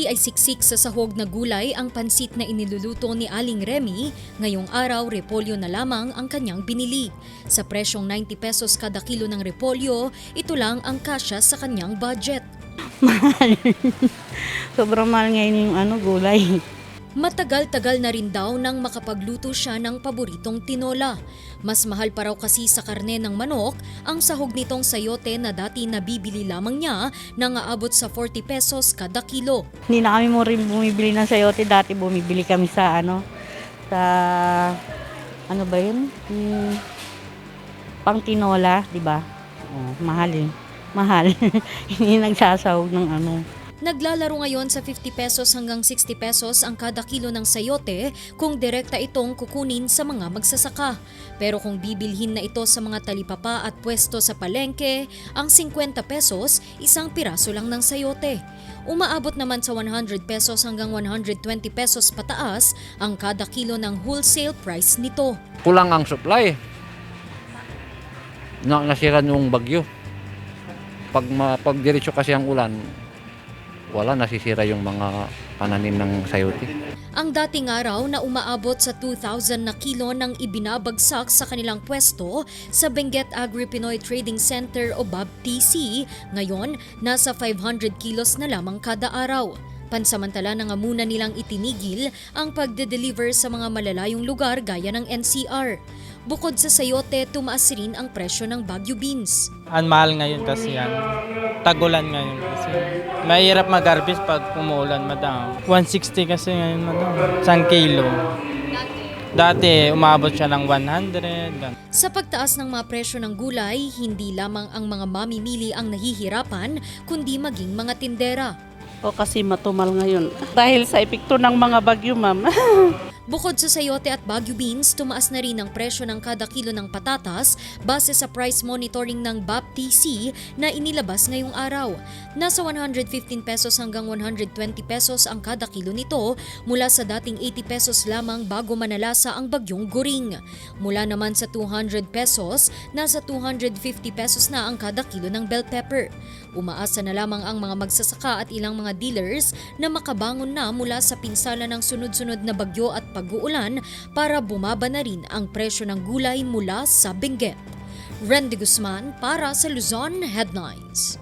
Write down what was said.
Hindi ay siksik sa sahog na gulay ang pansit na iniluluto ni Aling Remy. Ngayong araw, repolyo na lamang ang kanyang binili. Sa presyong 90 pesos kada kilo ng repolyo, ito lang ang kasya sa kanyang budget. Mahal. Sobrang mahal ngayon yung gulay. Matagal-tagal na rin daw nang makapagluto siya ng paboritong tinola. Mas mahal pa raw kasi sa karne ng manok ang sahog nitong sayote na dati nabibili lamang niya nang aabot sa 40 pesos kada kilo. Hindi na kami mo rin bumibili ng sayote. Dati bumibili kami sa sa ba yun? Pang tinola, di ba? Oh, mahal eh. Mahal. Hindi nagsasahog ng Naglalaro ngayon sa 50 pesos hanggang 60 pesos ang kada kilo ng sayote kung direkta itong kukunin sa mga magsasaka. Pero kung bibilhin na ito sa mga talipapa at pwesto sa palengke, ang 50 pesos, isang piraso lang ng sayote. Umaabot naman sa 100 pesos hanggang 120 pesos pataas ang kada kilo ng wholesale price nito. Kulang ang supply. Nasira yung bagyo. Pag diretso kasi ang ulan, wala, nasisira yung mga pananim ng sayote. Ang dating araw na umaabot sa 2,000 na kilo ng ibinabagsak sa kanilang pwesto sa Benguet Agri-Pinoy Trading Center o BABTC, ngayon nasa 500 kilos na lamang kada araw. Pansamantala na nga muna nilang itinigil ang pagde-deliver sa mga malalayong lugar gaya ng NCR. Bukod sa sayote, tumaas rin ang presyo ng Baguio beans. Ang mahal ngayon kasi tagulan ngayon kasi mahirap mag-harvest pag umuulan, madam. 160 kasi ngayon, madam. 1 kilo. Dati umabot siya ng 100. Sa pagtaas ng mga presyo ng gulay, hindi lamang ang mga mamimili ang nahihirapan, kundi maging mga tindera. O kasi matumal ngayon. Dahil sa epekto ng mga bagyo, ma'am. Bukod sa sayote at Baguio beans, tumaas na rin ang presyo ng kada kilo ng patatas base sa price monitoring ng BABTC na inilabas ngayong araw. Nasa 115 pesos hanggang 120 pesos ang kada kilo nito mula sa dating 80 pesos lamang bago manalasa ang bagyong Goring. Mula naman sa 200 pesos, nasa 250 pesos na ang kada kilo ng bell pepper. Umaasa na lamang ang mga magsasaka at ilang mga dealers na makabangon na mula sa pinsala ng sunod-sunod na bagyo at pag-uulan para bumaba na rin ang presyo ng gulay mula sa Benguet. Randy Guzman para sa Luzon Headlines.